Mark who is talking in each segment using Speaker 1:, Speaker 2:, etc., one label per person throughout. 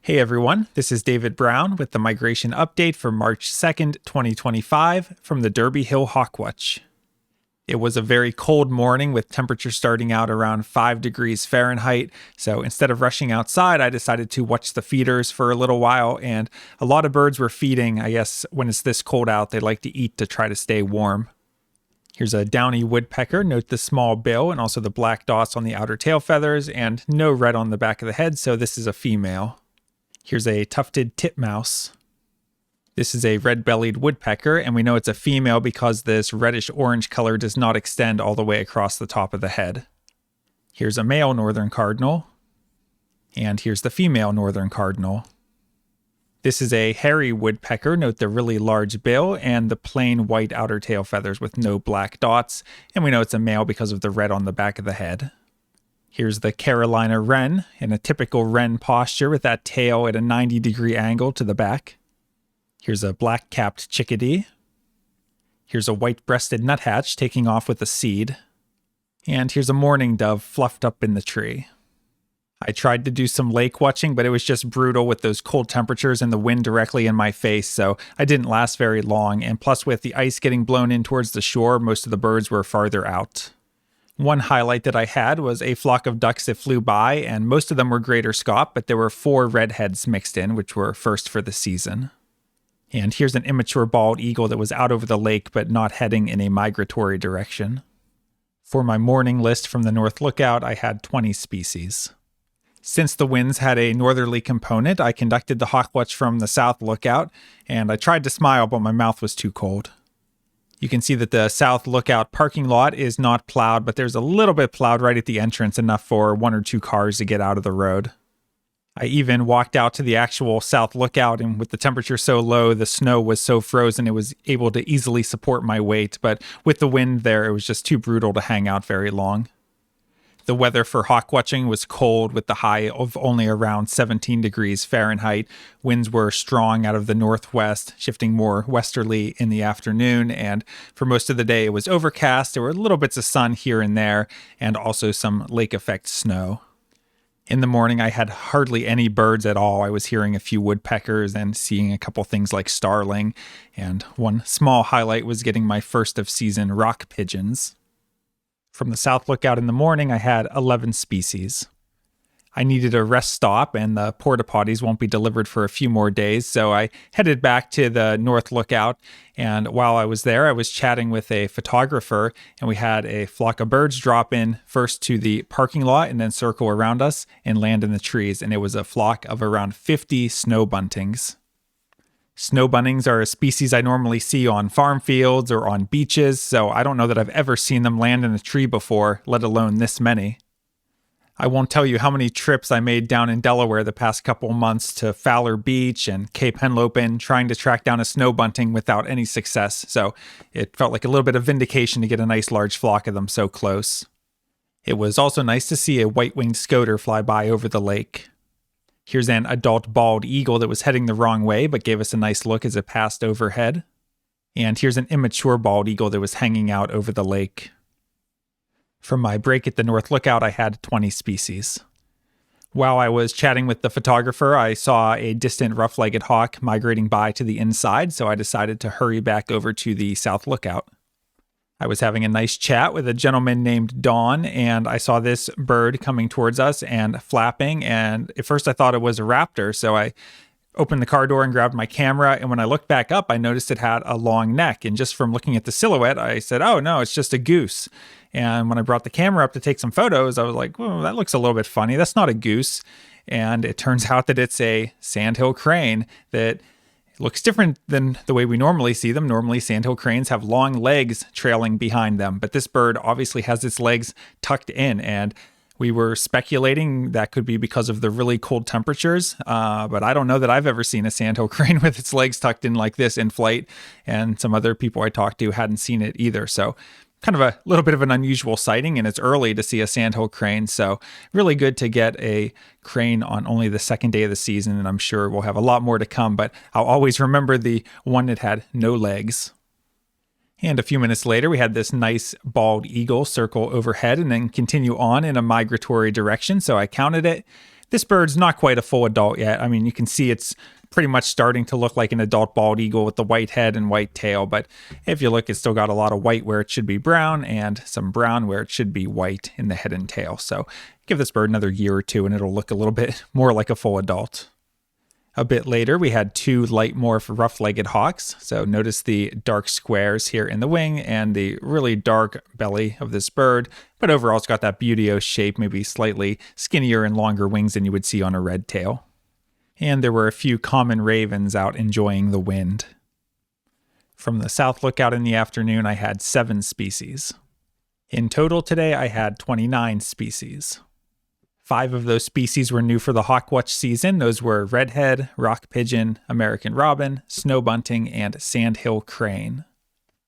Speaker 1: Hey everyone, this is David Brown with the migration update for March 2nd, 2025 from the Derby Hill Hawkwatch. It was a very cold morning with temperatures starting out around 5 degrees Fahrenheit, so instead of rushing outside, I decided to watch the feeders for a little while, and a lot of birds were feeding. I guess when it's this cold out, they like to eat to try to stay warm. Here's a downy woodpecker. Note the small bill and also the black dots on the outer tail feathers, and no red on the back of the head, so this is a female. Here's a tufted titmouse. This is a red-bellied woodpecker, and we know it's a female because this reddish-orange color does not extend all the way across the top of the head. Here's a male northern cardinal, and here's the female northern cardinal. This is a hairy woodpecker. Note the really large bill and the plain white outer tail feathers with no black dots, and we know it's a male because of the red on the back of the head. Here's the Carolina wren in a typical wren posture with that tail at a 90-degree angle to the back. Here's a black-capped chickadee. Here's a white-breasted nuthatch taking off with a seed. And here's a mourning dove fluffed up in the tree. I tried to do some lake watching, but it was just brutal with those cold temperatures and the wind directly in my face, so I didn't last very long. And plus, with the ice getting blown in towards the shore, most of the birds were farther out. One highlight that I had was a flock of ducks that flew by, and most of them were greater Scott, but there were 4 redheads mixed in, which were first for the season. And here's an immature bald eagle that was out over the lake, but not heading in a migratory direction. For my morning list from the North Lookout, I had 20 species. Since the winds had a northerly component, I conducted the Hawkwatch from the South Lookout, and I tried to smile, but my mouth was too cold. You can see that the South Lookout parking lot is not plowed, but there's a little bit plowed right at the entrance, enough for 1 or 2 cars to get out of the road. I even walked out to the actual South Lookout, and with the temperature so low, the snow was so frozen, it was able to easily support my weight, but with the wind there, it was just too brutal to hang out very long. The weather for hawkwatching was cold with the high of only around 17 degrees Fahrenheit. Winds were strong out of the northwest, shifting more westerly in the afternoon, and for most of the day it was overcast. There were little bits of sun here and there, and also some lake effect snow. In the morning, I had hardly any birds at all. I was hearing a few woodpeckers and seeing a couple things like starling, and one small highlight was getting my first of season rock pigeons. From the South Lookout in the morning, I had 11 species. I needed a rest stop, and the porta potties won't be delivered for a few more days, so I headed back to the North Lookout, and while I was there, I was chatting with a photographer, and we had a flock of birds drop in first to the parking lot and then circle around us and land in the trees, and it was a flock of around 50 snow buntings. Snow buntings are a species I normally see on farm fields or on beaches, so I don't know that I've ever seen them land in a tree before, let alone this many. I won't tell you how many trips I made down in Delaware the past couple months to Fowler Beach and Cape Henlopen trying to track down a snow bunting without any success, so it felt like a little bit of vindication to get a nice large flock of them so close. It was also nice to see a white-winged scoter fly by over the lake. Here's an adult bald eagle that was heading the wrong way, but gave us a nice look as it passed overhead. And here's an immature bald eagle that was hanging out over the lake. From my break at the North Lookout, I had 20 species. While I was chatting with the photographer, I saw a distant rough-legged hawk migrating by to the inside, so I decided to hurry back over to the South Lookout. I was having a nice chat with a gentleman named Don, and I saw this bird coming towards us and flapping, and at first I thought it was a raptor, so I opened the car door and grabbed my camera, and when I looked back up, I noticed it had a long neck, and just from looking at the silhouette, I said, oh no, it's just a goose. And when I brought the camera up to take some photos, I was like, well, that looks a little bit funny. That's not a goose. And it turns out that it's a sandhill crane that looks different than the way we normally see them. Normally, sandhill cranes have long legs trailing behind them, but this bird obviously has its legs tucked in, and we were speculating that could be because of the really cold temperatures, but I don't know that I've ever seen a sandhill crane with its legs tucked in like this in flight, and some other people I talked to hadn't seen it either, so kind of a little bit of an unusual sighting, and it's early to see a sandhill crane, so really good to get a crane on only the second day of the season, and I'm sure we'll have a lot more to come, but I'll always remember the one that had no legs. And a few minutes later, we had this nice bald eagle circle overhead and then continue on in a migratory direction, so I counted it. This bird's not quite a full adult yet. I mean, you can see it's pretty much starting to look like an adult bald eagle with the white head and white tail, but if you look, it's still got a lot of white where it should be brown and some brown where it should be white in the head and tail. So give this bird another year or two and it'll look a little bit more like a full adult. A bit later, we had 2 light morph rough-legged hawks. So notice the dark squares here in the wing and the really dark belly of this bird. But overall, it's got that Buteos shape, maybe slightly skinnier and longer wings than you would see on a red tail. And there were a few common ravens out enjoying the wind. From the south lookout in the afternoon, I had 7 species. In total today, I had 29 species. 5 of those species were new for the hawkwatch season. Those were redhead, rock pigeon, American robin, snow bunting, and sandhill crane.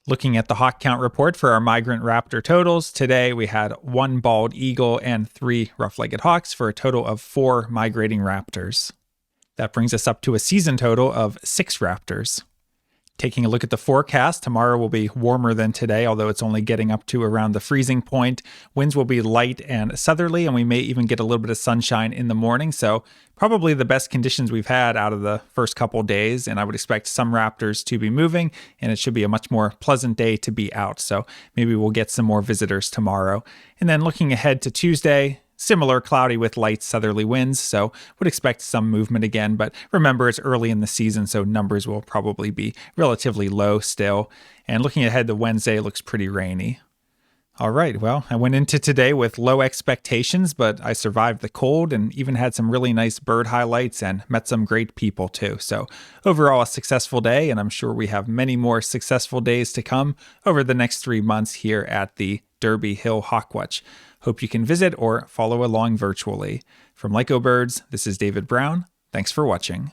Speaker 1: Looking at the hawk count report for our migrant raptor totals, today we had 1 bald eagle and 3 rough-legged hawks for a total of 4 migrating raptors. That brings us up to a season total of 6 raptors. Taking a look at the forecast, tomorrow will be warmer than today, although it's only getting up to around the freezing point. Winds will be light and southerly, and we may even get a little bit of sunshine in the morning. So probably the best conditions we've had out of the first couple days, and I would expect some raptors to be moving, and it should be a much more pleasant day to be out. So maybe we'll get some more visitors tomorrow. And then looking ahead to Tuesday, similar cloudy with light southerly winds, so would expect some movement again, but remember it's early in the season, so numbers will probably be relatively low still. And looking ahead to Wednesday, looks pretty rainy. All right, well, I went into today with low expectations, but I survived the cold and even had some really nice bird highlights and met some great people too. So overall, a successful day, and I'm sure we have many more successful days to come over the next 3 months here at the Derby Hill Hawkwatch. Hope you can visit or follow along virtually. From Lyco Birds, this is David Brown. Thanks for watching.